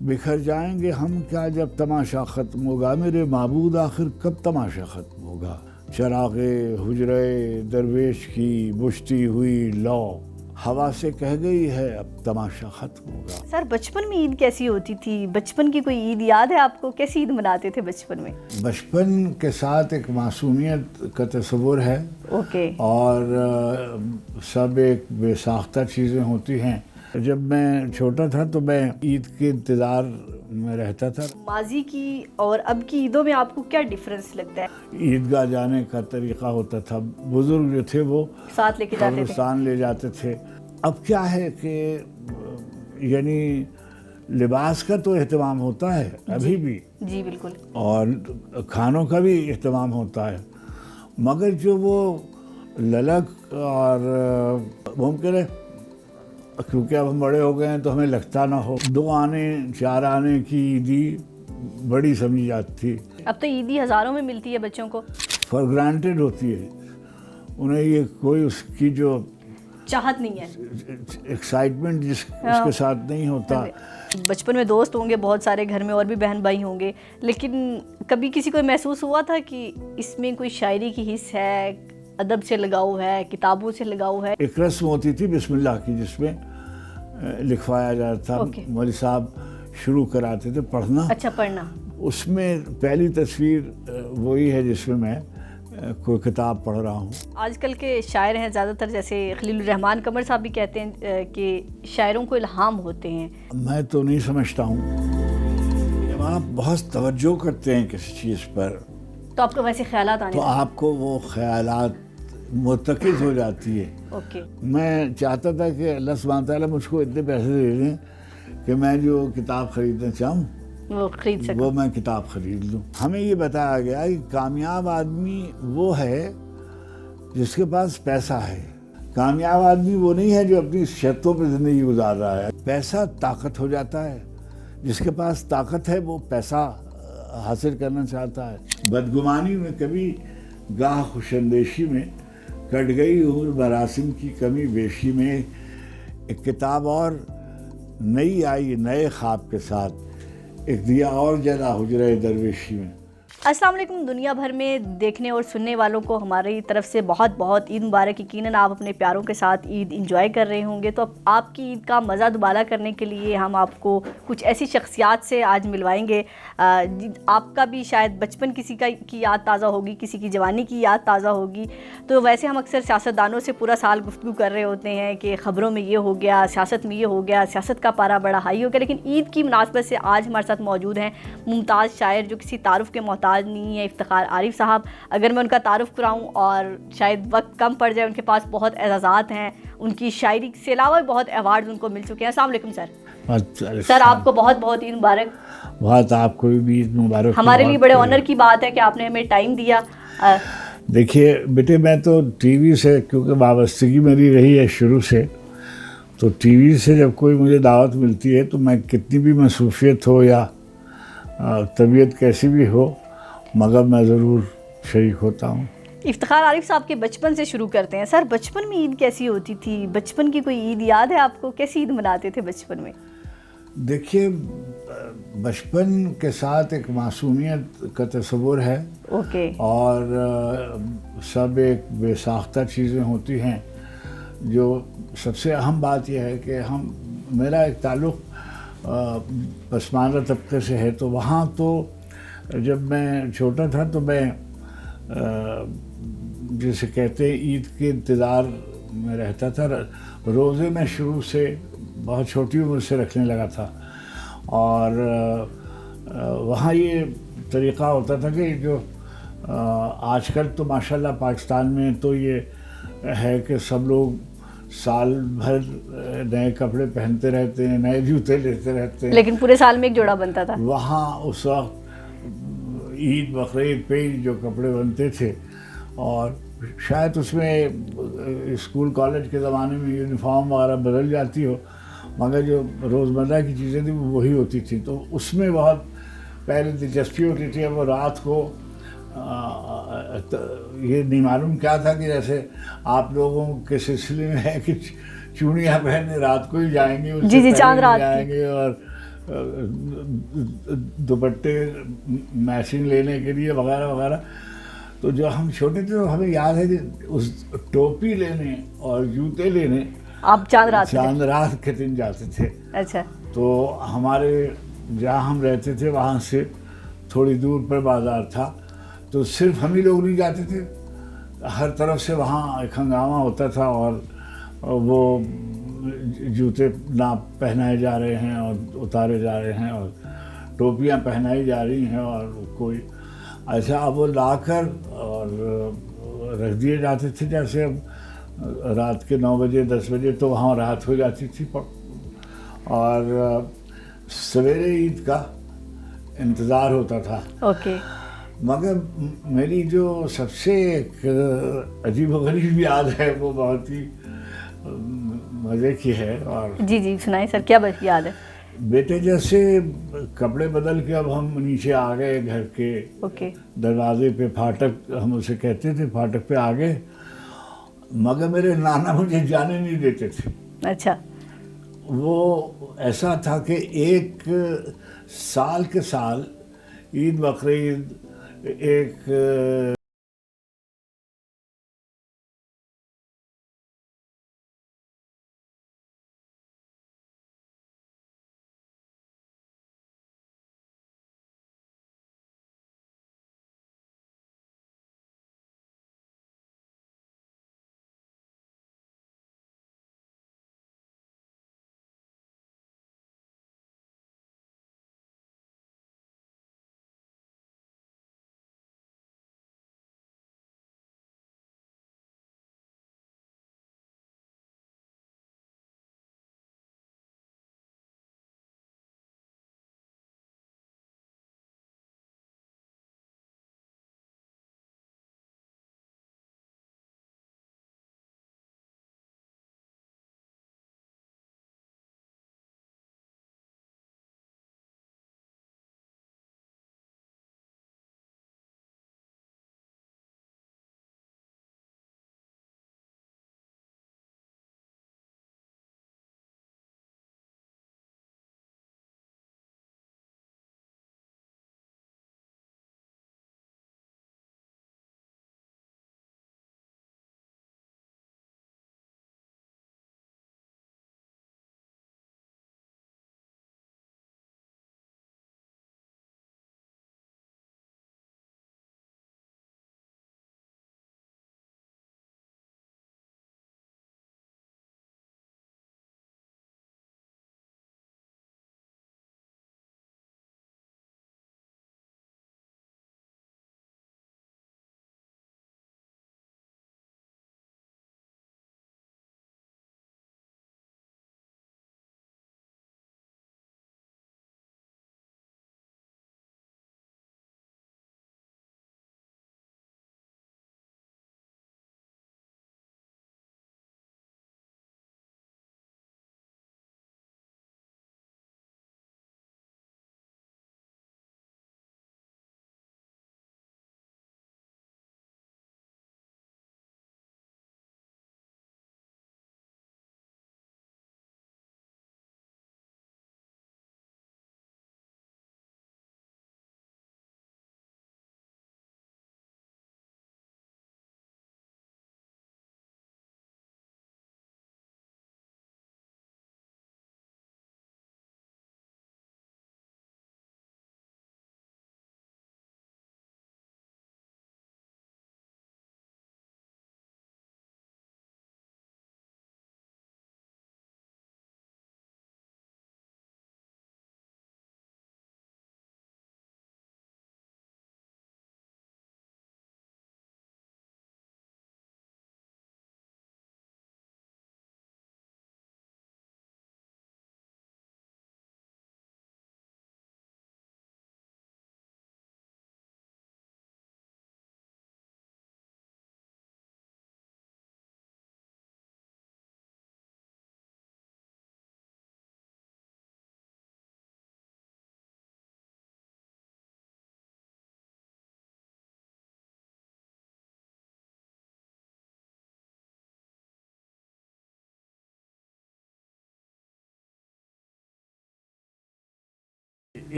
بکھر جائیں گے ہم کیا جب تماشا ختم ہوگا، میرے معبود آخر کب تماشا ختم ہوگا؟ چراغ حجرے درویش کی بجھتی ہوئی لو ہوا سے کہہ گئی ہے اب تماشا ختم ہوگا۔ سر بچپن میں عید کیسی ہوتی تھی؟ بچپن کی کوئی عید یاد ہے آپ کو؟ کیسی عید مناتے تھے بچپن میں؟ بچپن کے ساتھ ایک معصومیت کا تصور ہے، اوکے۔ اور سب ایک بے ساختہ چیزیں ہوتی ہیں۔ جب میں چھوٹا تھا تو میں عید کے انتظار میں رہتا تھا۔ ماضی کی اور اب کی عیدوں میں آپ کو کیا ڈیفرنس لگتا ہے؟ عیدگاہ جانے کا طریقہ ہوتا تھا، بزرگ جو تھے وہ ساتھ لے کے جاتے تھے؟ قبرستان لے جاتے تھے۔ اب کیا ہے کہ یعنی لباس کا تو اہتمام ہوتا ہے ابھی بھی، جی بالکل، اور کھانوں کا بھی اہتمام ہوتا ہے، مگر جو وہ للک اور ممکن ہے کیونکہ اب ہم بڑے ہو گئے ہیں تو ہمیں لگتا نہ ہو، 2 آنے 4 آنے کی عیدی بڑی سمجھی جاتی تھی۔ اب تو عیدی ہزاروں میں ملتی ہے بچوں کو، فار گرانٹیڈ ہوتی ہے، انہیں یہ کوئی اس کی جو چاہت نہیں ہے، ایکسائٹمنٹ اس کے ساتھ نہیں ہوتا۔ بچپن میں دوست ہوں گے بہت سارے، گھر میں اور بھی بہن بھائی ہوں گے، لیکن کبھی کسی کو محسوس ہوا تھا کہ اس میں کوئی شاعری کی حص ہے، ادب سے لگاؤ ہے، کتابوں سے لگاؤ ہے؟ ایک رسم ہوتی تھی بسم اللہ کی، جس میں لکھوایا جاتا تھا، مولوی صاحب شروع کراتے تھے پڑھنا۔ اچھا، پڑھنا۔ اس میں پہلی تصویر وہی ہے جس میں کوئی کتاب پڑھ رہا ہوں۔ آج کل کے شاعر ہیں زیادہ تر، جیسے خلیل الرحمان قمر صاحب بھی کہتے ہیں کہ شاعروں کو الہام ہوتے ہیں۔ میں تو نہیں سمجھتا ہوں، جب آپ بہت توجہ کرتے ہیں کسی چیز پر تو آپ کو ویسے خیالات آنے تو آپ کو وہ خیالات مرتکز ہو جاتی ہے۔ اوکے۔ میں چاہتا تھا کہ اللہ سبحانہ تعالیٰ مجھ کو اتنے پیسے دے دیں کہ میں جو کتاب خریدنا چاہوں وہ خرید سکوں، وہ میں کتاب خرید لوں۔ ہمیں یہ بتایا گیا کہ کامیاب آدمی وہ ہے جس کے پاس پیسہ ہے، کامیاب آدمی وہ نہیں ہے جو اپنی شرطوں پہ زندگی گزار رہا ہے۔ پیسہ طاقت ہو جاتا ہے، جس کے پاس طاقت ہے وہ پیسہ حاصل کرنا چاہتا ہے۔ بدگمانی میں کبھی گاہ خوش اندیشی میں کٹ گئی عمر مراسم کی کمی بیشی میں، ایک کتاب اور نئی آئی نئے خواب کے ساتھ، ایک دیا اور جلا حجرہ درویشی میں۔ السلام علیکم۔ دنیا بھر میں دیکھنے اور سننے والوں کو ہماری طرف سے بہت بہت عید مبارک۔ یقیناً آپ اپنے پیاروں کے ساتھ عید انجوائے کر رہے ہوں گے، تو آپ کی عید کا مزہ دوبارہ کرنے کے لیے ہم آپ کو کچھ ایسی شخصیات سے آج ملوائیں گے۔ آپ کا بھی شاید بچپن کسی کی یاد تازہ ہوگی، کسی کی جوانی کی یاد تازہ ہوگی۔ تو ویسے ہم اکثر سیاستدانوں سے پورا سال گفتگو کر رہے ہوتے ہیں کہ خبروں میں یہ ہو گیا، سیاست میں یہ ہو گیا، سیاست کا پارا بڑا ہائی ہو گیا، لیکن عید کی مناسبت سے آج ہمارے ساتھ موجود ہیں ممتاز شاعر جو کسی تعارف کے محتاج نہیں ہے، افتخار عارف صاحب۔ اگر میں ان کا تعارف کراؤں اور شاید وقت کم پڑ جائے، ان کے پاس بہت اعزازات ہیں، ان کی شاعری سے علاوہ بھی بہت ایوارڈز ان کو مل چکے ہیں۔ السلام علیکم سر۔ سر آپ کو بہت بہت عید مبارک۔ بہت آپ کو بھی عید مبارک۔ ہمارے لیے بڑے آنر کی بات ہے کہ آپ نے ہمیں ٹائم دیا۔ دیکھیے بیٹے، میں تو ٹی وی سے کیونکہ وابستگی میری رہی ہے شروع سے، تو ٹی وی سے جب کوئی مجھے دعوت ملتی ہے تو میں کتنی بھی مصروفیت ہو یا طبیعت کیسی بھی ہو، مگر میں ضرور شریک ہوتا ہوں۔ افتخار عارف صاحب کے بچپن سے شروع کرتے ہیں۔ سر بچپن میں عید کیسی ہوتی تھی؟ بچپن کی کوئی عید یاد ہے آپ کو؟ کیسی عید مناتے تھے بچپن میں؟ دیکھیے بچپن کے ساتھ ایک معصومیت کا تصور ہے، اوکے، اور سب ایک بے ساختہ چیزیں ہوتی ہیں۔ جو سب سے اہم بات یہ ہے کہ میرا ایک تعلق پسماندہ طبقے سے ہے، تو وہاں تو جب میں چھوٹا تھا تو میں جسے کہتے ہیں عید کے انتظار میں رہتا تھا۔ روزے میں شروع سے بہت چھوٹی عمر سے رکھنے لگا تھا، اور وہاں یہ طریقہ ہوتا تھا کہ جو آج کل تو ماشاءاللہ پاکستان میں تو یہ ہے کہ سب لوگ سال بھر نئے کپڑے پہنتے رہتے ہیں، نئے جوتے لیتے رہتے ہیں، لیکن پورے سال میں ایک جوڑا بنتا تھا۔ وہاں اس وقت عید بقرعید پہ جو کپڑے بنتے تھے، اور شاید اس میں اسکول کالج کے زمانے میں یونیفارم وغیرہ بدل جاتی ہو، مگر جو روزمرہ کی چیزیں تھیں وہ وہی ہوتی تھیں، تو اس میں بہت پہلے دلچسپی ہوتی تھی۔ وہ رات کو یہ نہیں معلوم کیا تھا کہ جیسے آپ لوگوں کے سلسلے میں ہے کہ چوڑیاں پہننے رات کو ہی جائیں گے، جی چاند رات جائیں گے، اور دوپٹے میچنگ لینے کے لیے وغیرہ وغیرہ. تو جو ہم چھوٹے تھے تو ہمیں یاد ہے کہ اس ٹوپی لینے اور جوتے لینے آپ چاند رات میں؟ چاند رات کے دن جاتے تھے. اچھا. تو ہمارے جہاں ہم رہتے تھے وہاں سے تھوڑی دور پر بازار تھا, تو صرف ہم ہی لوگ نہیں جاتے تھے, ہر طرف سے وہاں ایک ہنگامہ ہوتا تھا, اور وہ جوتے ناپ پہنائے جا رہے ہیں اور اتارے جا رہے ہیں, اور ٹوپیاں پہنائی جا رہی ہیں, اور کوئی ایسا اب وہ لا کر اور رکھ دیے جاتے تھے. جیسے اب رات کے 9 بجے 10 بجے تو وہاں رات ہو جاتی تھی, اور سویرے عید کا انتظار ہوتا تھا. اوکے. مگر میری جو سب سے ایک عجیب و غریب یاد ہے وہ بہت ہی مزے کی ہے. اور جی سنائیں سر, کیا یاد ہے؟ بیٹے جیسے کپڑے بدل کے اب ہم نیچے آ گئے گھر کے اوکے. دروازے پہ, پھاٹک ہم اسے کہتے تھے, پھاٹک پہ آ گئے, مگر میرے نانا مجھے جانے نہیں دیتے تھے. اچھا. وہ ایسا تھا کہ ایک سال کے سال عید بقرعید ایک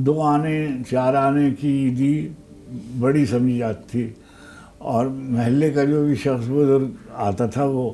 2 آنے 4 آنے کی عیدی بڑی سمجھی جاتی تھی، اور محلے کا جو بھی شخص بزرگ آتا تھا وہ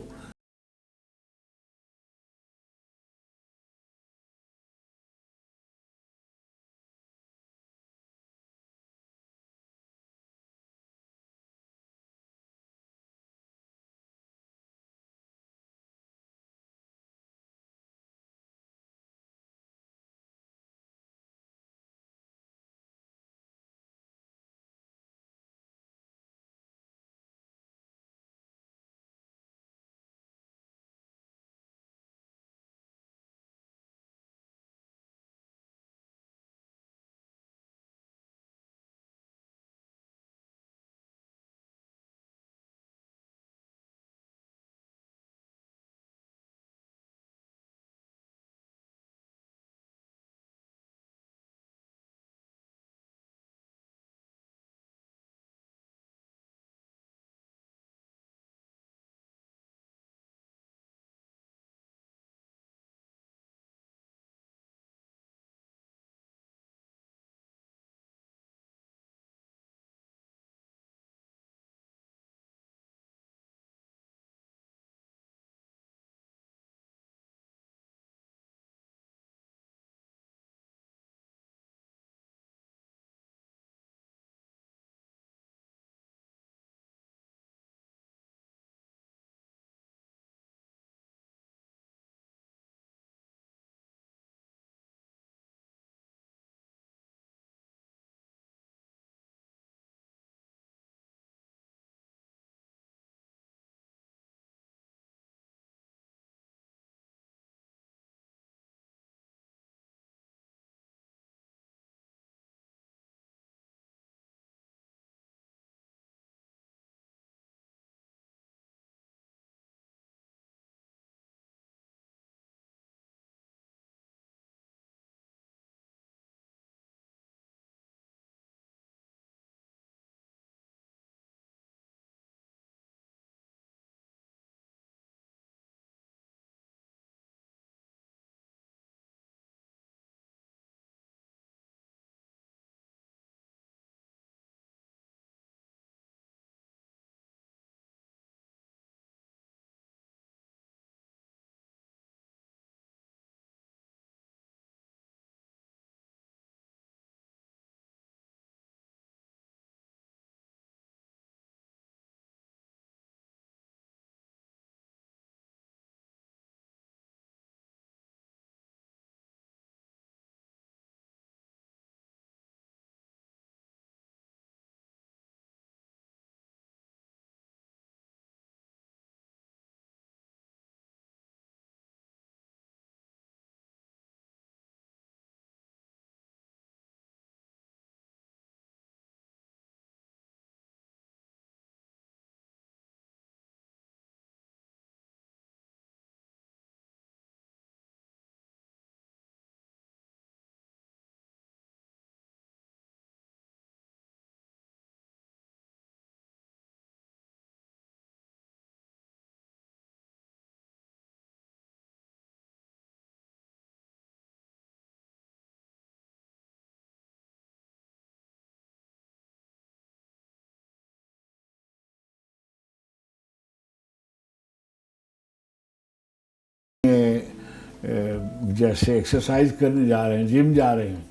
جیسے ایکسرسائز کرنے جا رہے ہیں، جم جا رہے ہیں،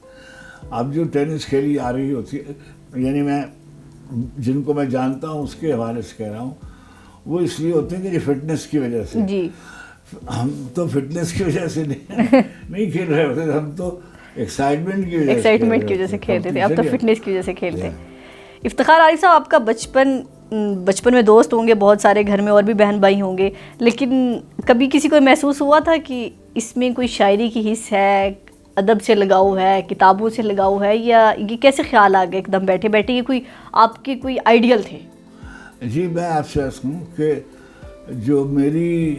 اب جو ٹینس کھیلی جا رہی ہوتی ہے، یعنی میں جن کو میں جانتا ہوں اس کے حوالے سے کہہ رہا ہوں، وہ اس لیے ہوتے ہیں کہ یہ فٹنس کی وجہ سے. جی ہم تو فٹنس کی وجہ سے نہیں کھیل رہے ہوتے، ہم تو ایکسائٹمنٹ کی وجہ سے کھیلتے تھے. اب تو فٹنس کی وجہ سے کھیلتے ہیں. افتخار عارف صاحب، آپ کا بچپن میں دوست ہوں گے بہت سارے، گھر میں اور بھی بہن بھائی ہوں گے، لیکن کبھی کسی کو محسوس ہوا تھا کہ اس میں کوئی شاعری کی حص ہے، ادب سے لگاؤ ہے، کتابوں سے لگاؤ ہے، یا یہ کیسے خیال آ گیا ایک دم بیٹھے بیٹھے یہ کوئی آپ کے کوئی آئیڈیل تھے؟ جی میں آپ سے عرض کروں کہ جو میری،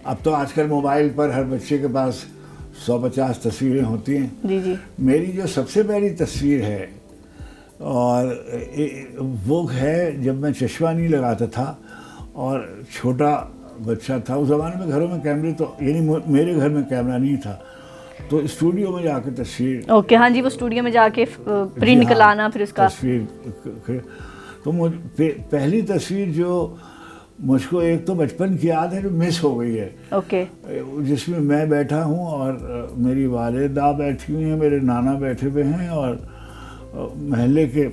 اب تو آج کل موبائل پر ہر بچے کے پاس 150 تصویریں ہوتی ہیں. جی جی. میری جو سب سے پہلی تصویر ہے اور وہ ہے جب میں چشمہ نہیں لگاتا تھا اور چھوٹا بچہ تھا. اس زمانے میں گھروں میں کیمرے تو، یعنی میرے گھر میں کیمرہ نہیں تھا، تو اسٹوڈیو میں جا کے تصویر اوکے ہاں جی، وہ اسٹوڈیو میں جا کے پرنٹ نکلانا پھر اس کا تصویر. تو پہلی تصویر جو مجھ کو ایک تو بچپن کی یاد ہے جو مس ہو گئی ہے، اوکے جس میں بیٹھا ہوں اور میری والدہ بیٹھی ہوئی ہیں، میرے نانا بیٹھے ہوئے ہیں اور محلے کے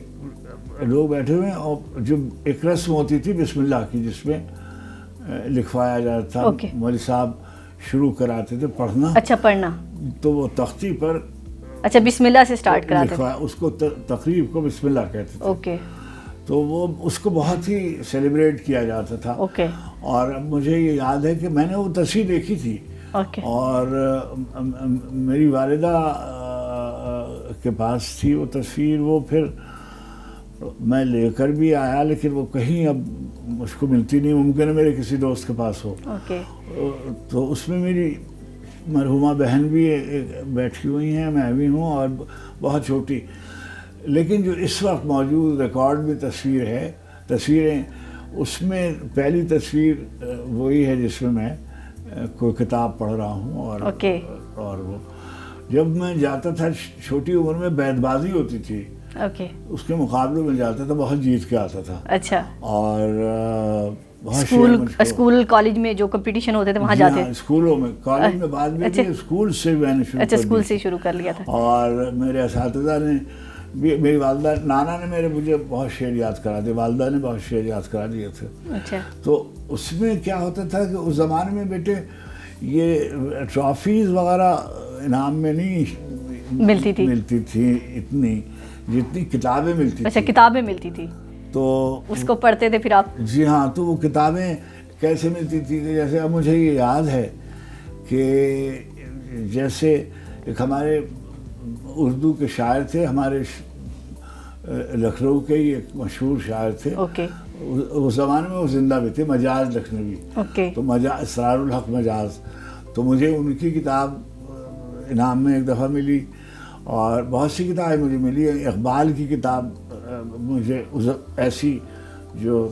لوگ بیٹھے ہوئے ہیں، اور جو ایک رسم ہوتی تھی بسم اللہ کی جس میں لکھوایا جاتا تھا. مولوی صاحب شروع کراتے تھے پڑھنا. اچھا پڑھنا. تو وہ تختی پر اچھا بسم اللہ سے سٹارٹ کراتے تھے. اس کو تقریب کو بسم اللہ کہتے تھے. اوکے. تو وہ اس کو بہت ہی سیلیبریٹ کیا جاتا تھا. اوکے. اور مجھے یہ یاد ہے کہ میں نے وہ تصویر دیکھی تھی. اوکے. اور میری والدہ کے پاس تھی وہ تصویر. وہ پھر میں لے کر بھی آیا لیکن وہ کہیں اب مجھ کو ملتی نہیں. ممکن ہے میرے کسی دوست کے پاس ہو. اوکے. تو اس میں میری مرحومہ بہن بھی بیٹھی ہوئی ہیں، میں بھی ہوں، اور بہت چھوٹی. لیکن جو اس وقت موجود ریکارڈ میں تصویریں اس میں پہلی تصویر وہی ہے جس میں میں کوئی کتاب پڑھ رہا ہوں. اور وہ جب میں جاتا تھا چھوٹی عمر میں بیت بازی ہوتی تھی. اوکے. اس کے مقابلے میں جاتا تھا، بہت جیت کے آتا تھا. اچھا. اور اسکول کالج میں جو کمپٹیشن ہوتے تھے وہاں جاتے تھے. اسکولوں میں، کالج میں بعد میں اسکول سے میں نے شروع کر لیا تھا. اور میرے اساتذہ نے، میری والدہ، نانا نے مجھے بہت شعر یاد کرا دیے، والدہ نے بہت شعر یاد کرا دیے تھے. اچھا. تو اس میں کیا ہوتا تھا کہ اس زمانے میں بیٹے یہ ٹرافیز وغیرہ انعام میں نہیں ملتی تھی اتنی جتنی کتابیں ملتی تھیں. اچھا کتابیں ملتی تھی تو اس کو پڑھتے تھے پھر آپ؟ جی ہاں. تو وہ کتابیں کیسے ملتی تھی کہ جیسے اب مجھے یہ یاد ہے کہ جیسے ایک ہمارے اردو کے شاعر تھے، ہمارے لکھنؤ کے ہی ایک مشہور شاعر تھے. اوکے. اس زمانے میں وہ زندہ بھی تھے، مجاز لکھنوی. اوکے. تو اسرار الحق مجاز. تو مجھے ان کی کتاب انعام میں ایک دفعہ ملی اور بہت سی کتابیں مجھے ملی. اقبال کی کتاب مجھے ایسی جو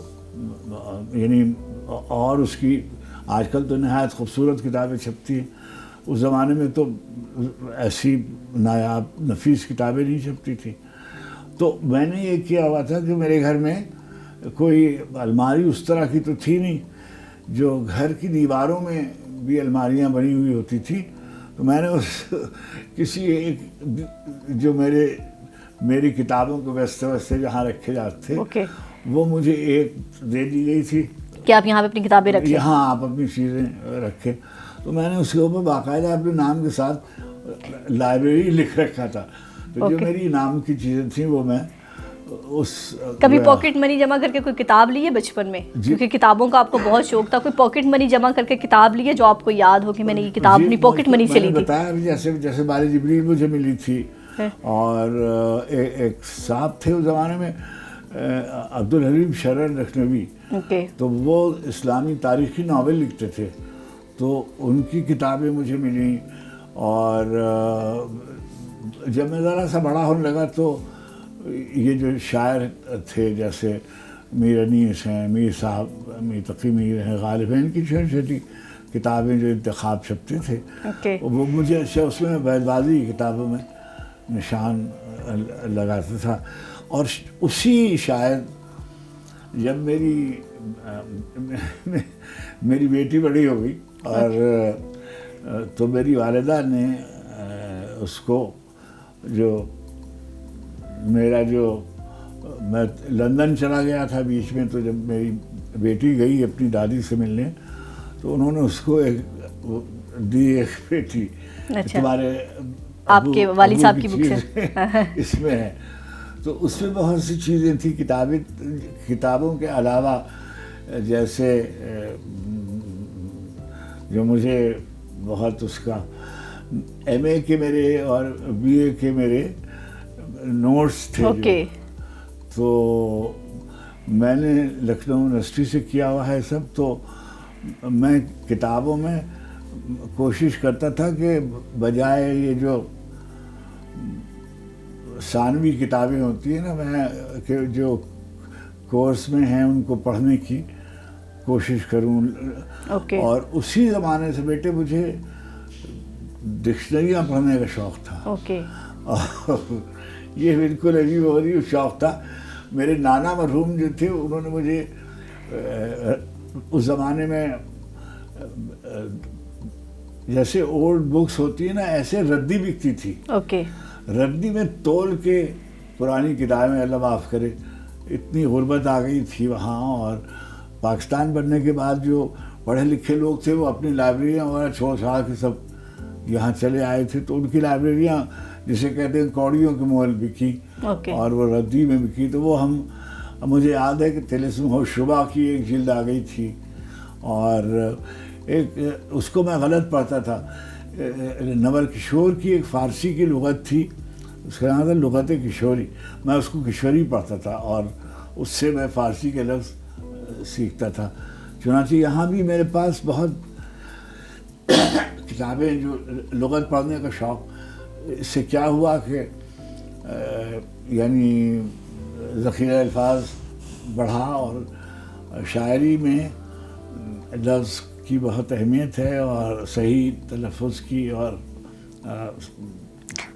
یعنی، اور اس کی آج کل تو نہایت خوبصورت کتابیں چھپتی ہیں. اس زمانے میں تو ایسی نایاب نفیس کتابیں نہیں چھپتی تھیں. تو میں نے یہ کیا ہوا تھا کہ میرے گھر میں کوئی الماری اس طرح کی تو تھی نہیں، جو گھر کی دیواروں میں بھی الماریاں بنی ہوئی ہوتی تھی. تو میں نے کسی ایک جو میری کتابوں کو ویسے جہاں رکھے جاتے تھے وہ مجھے ایک دے دی گئی تھی کہ آپ یہاں پہ اپنی کتابیں رکھیں. یہاں آپ اپنی چیزیں رکھیں. تو میں نے اس کے اوپر باقاعدہ اپنے نام کے ساتھ لائبریری لکھ رکھا تھا. تو جو میری نام کی چیزیں تھیں وہ میں کبھی پاکٹ منی جمع کر کے کوئی کتاب لی ہے بچپن میں؟ کیونکہ کتابوں کا آپ کو بہت شوق تھا. کوئی پاکٹ منی جمع کر کے کتاب لی ہے جو آپ کو یاد ہو کہ میں نے یہ کتاب اپنی پاکٹ منی سے لی تھی؟ بتایا جیسے بال جبریل مجھے ملی تھی. اور ایک صاحب تھے اس زمانے میں عبدالحلیم شرر لکھنوی. تو وہ اسلامی تاریخی ناول لکھتے تھے. تو ان کی کتابیں مجھے ملیں. اور جب میں ذرا سا بڑا ہونے لگا تو یہ جو شاعر تھے جیسے میر انیس ہیں، میر صاحب، میر تقی میر ہیں، غالب ہیں، ان کی چھوٹی چھوٹی کتابیں جو انتخاب چھپتے تھے وہ مجھے اچھا اس میں بیت بازی کی کتابوں میں نشان لگاتا تھا. اور اسی شاعر جب میری بیٹی بڑی ہو گئی اور تو میری والدہ نے اس کو میں لندن چلا گیا تھا بیچ میں. تو جب میری بیٹی گئی اپنی دادی سے ملنے تو انہوں نے اس کو دی ایک پیٹی، تمہارے آپ کے والد صاحب کی بک اس میں ہے. تو اس میں بہت سی چیزیں تھیں کتابوں کے علاوہ، جیسے جو مجھے بہت اس کا ایم اے کے میرے اور بی اے کے میرے نوٹس تھے. تو میں نے لکھنؤ یونیورسٹی سے کیا ہوا ہے سب. تو میں کتابوں میں کوشش کرتا تھا کہ بجائے یہ جو ثانوی کتابیں ہوتی ہیں نا، میں کہ جو کورس میں ہیں ان کو پڑھنے کی کوشش کروں. اور اسی زمانے سے بیٹے مجھے ڈکشنریاں پڑھنے کا شوق تھا. اوکے. اور یہ بالکل عجیب و غریب شوق تھا. میرے نانا مرحوم جو تھے انہوں نے مجھے اس زمانے میں جیسے اولڈ بکس ہوتی ہیں نا ایسے ردی بکتی تھی. اوکے. ردی میں تول کے پرانی کتابیں, اللہ معاف کرے, اتنی غربت آ گئی تھی وہاں. اور پاکستان بننے کے بعد جو پڑھے لکھے لوگ تھے وہ اپنی لائبریریاں وغیرہ چھوڑ چھاڑ کے سب یہاں چلے آئے تھے, تو ان کی لائبریریاں جسے کہتے ہیں کوڑیوں کے مول بکی اور وہ ردی میں بکی. تو وہ مجھے یاد ہے کہ طلسم و شبہ کی ایک جلد آ گئی تھی, اور ایک اس کو میں غلط پڑھتا تھا. نور کشور کی ایک فارسی کی لغت تھی, اس کا نام تھا لغت کشوری. میں اس کو کشوری پڑھتا تھا اور اس سے میں فارسی کے لفظ سیکھتا تھا. چنانچہ یہاں بھی میرے پاس بہت کتابیں جو لغت پڑھنے کا شوق. اس سے کیا ہوا کہ یعنی ذخیرہ الفاظ بڑھا, اور شاعری میں لفظ کی بہت اہمیت ہے اور صحیح تلفظ کی. اور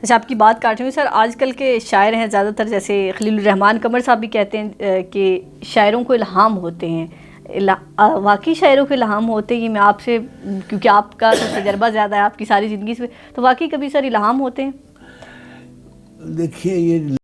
اچھا, آپ کی بات کاٹ رہی ہوں سر. آج کل کے شاعر ہیں زیادہ تر, جیسے خلیل الرحمان قمر صاحب بھی کہتے ہیں کہ شاعروں کو الہام ہوتے ہیں. واقعی شاعروں کو الہام ہوتے ہیں؟ یہ میں آپ سے, کیونکہ آپ کا تجربہ زیادہ ہے آپ کی ساری زندگی سے, تو واقعی کبھی سر الہام ہوتے ہیں؟ دیکھیے یہ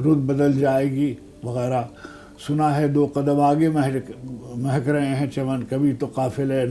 رت بدل جائے گی وغیرہ. سنا ہے 2 قدم آگے مہک رہے ہیں چمن، کبھی تو قافلے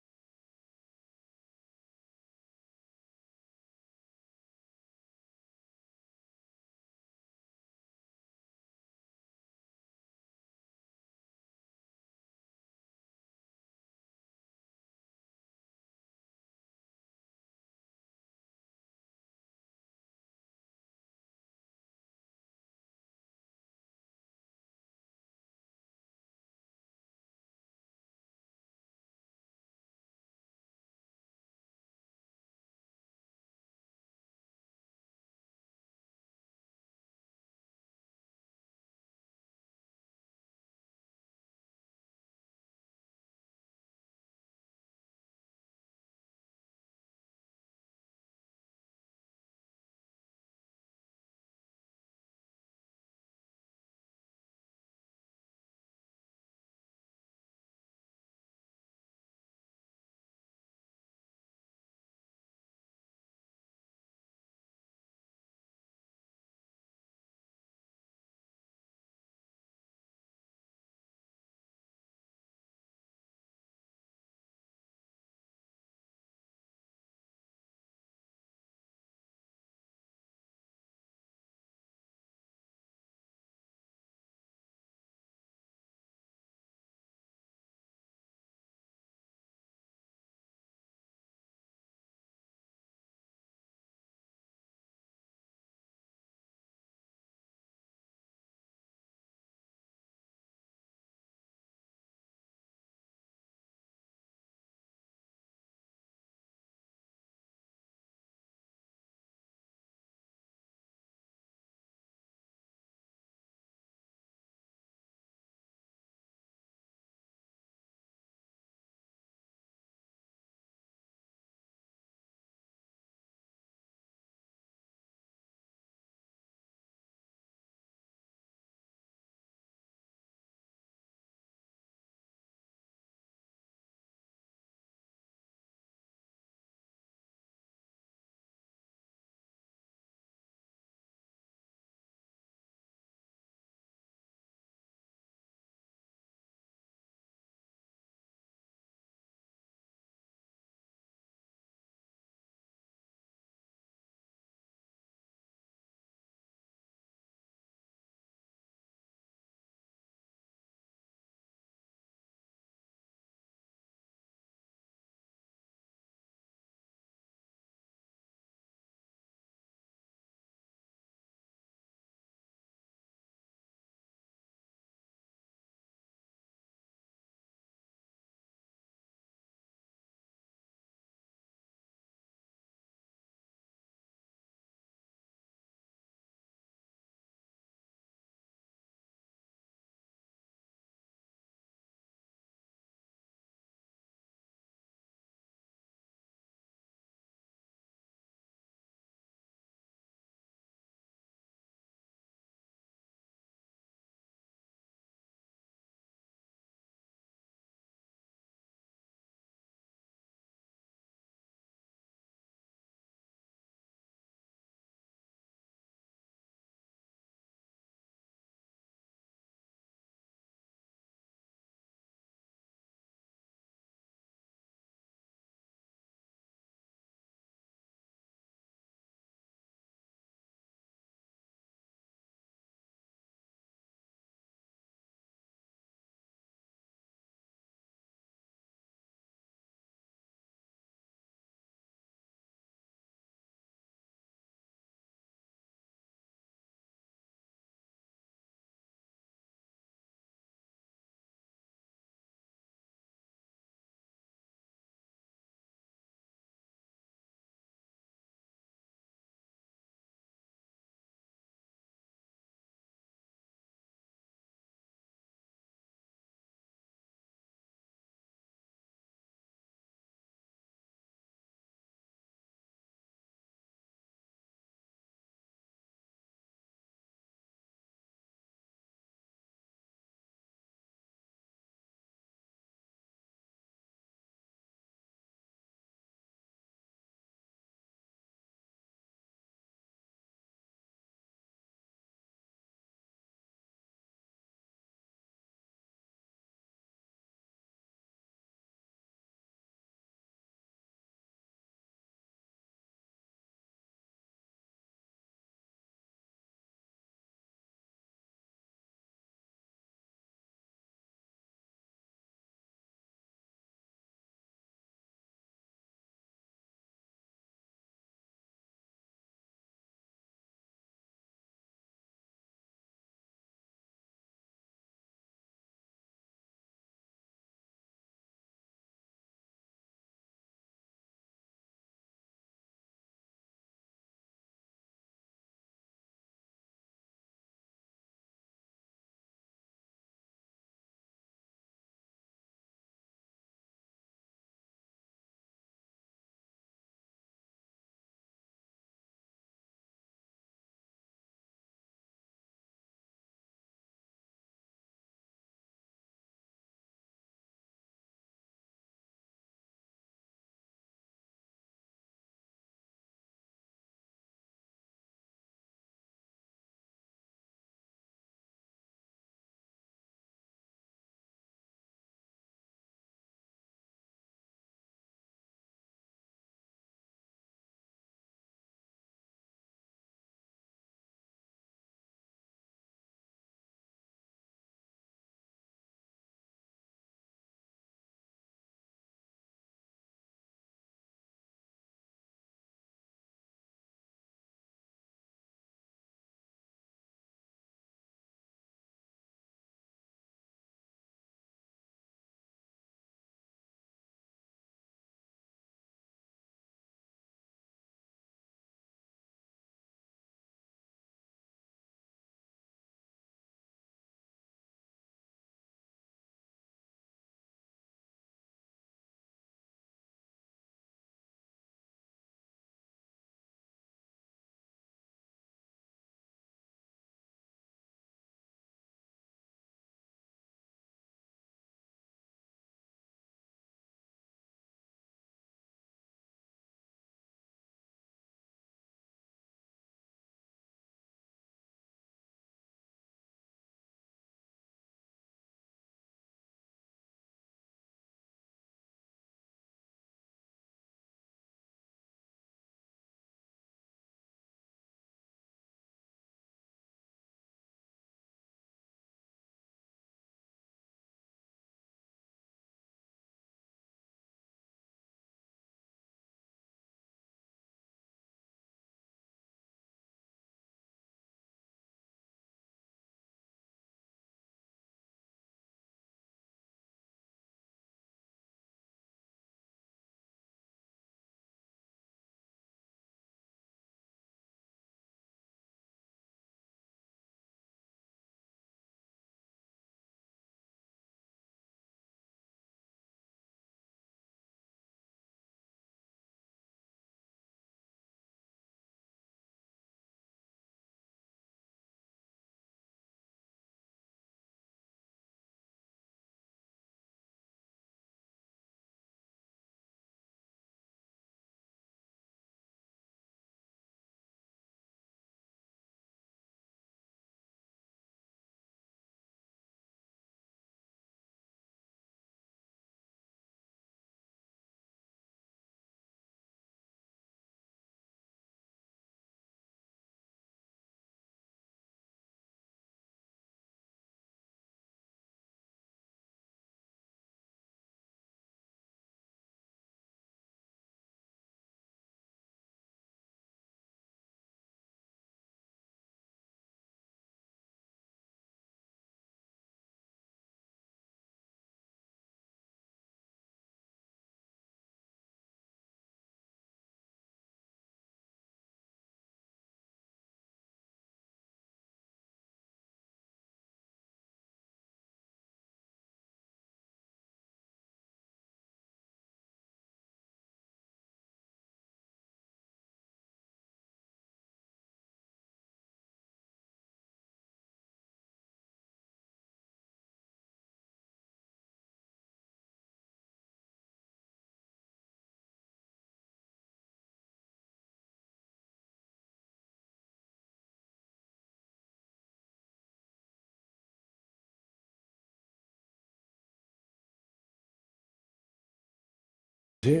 سے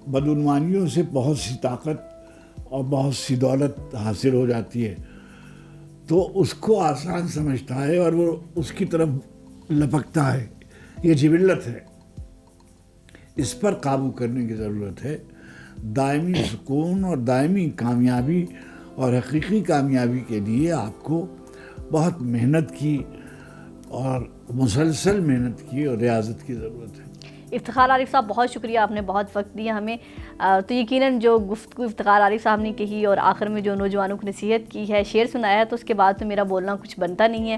بدعنوانیوں سے بہت سی طاقت اور بہت سی دولت حاصل ہو جاتی ہے تو اس کو آسان سمجھتا ہے اور وہ اس کی طرف لپکتا ہے. یہ جبلت ہے, اس پر قابو کرنے کی ضرورت ہے. دائمی سکون اور دائمی کامیابی اور حقیقی کامیابی کے لیے آپ کو بہت محنت کی اور مسلسل محنت کی اور ریاضت کی ضرورت ہے. افتخار عارف صاحب بہت شکریہ, آپ نے بہت وقت دیا ہمیں. تو یقیناً جو گفتگو افتخار عارف صاحب نے کہی اور آخر میں جو نوجوانوں کو نصیحت کی ہے, شعر سنایا ہے, تو اس کے بعد تو میرا بولنا کچھ بنتا نہیں ہے.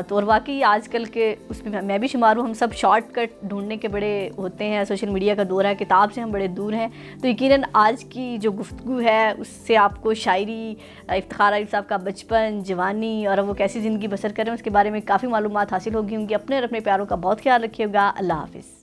تو اور واقعی آج کل کے اس میں بھی شمار ہوں, ہم سب شارٹ کٹ ڈھونڈنے کے بڑے ہوتے ہیں, سوشل میڈیا کا دور ہے, کتاب سے ہم بڑے دور ہیں. تو یقیناً آج کی جو گفتگو ہے اس سے آپ کو شاعری, افتخار عارف صاحب کا بچپن, جوانی اور وہ کیسی زندگی بسر کر رہے ہیں اس کے بارے میں کافی معلومات حاصل ہوگی ہوں گی. اپنے اور اپنے پیاروں کا بہت خیال رکھیے گا. اللہ حافظ.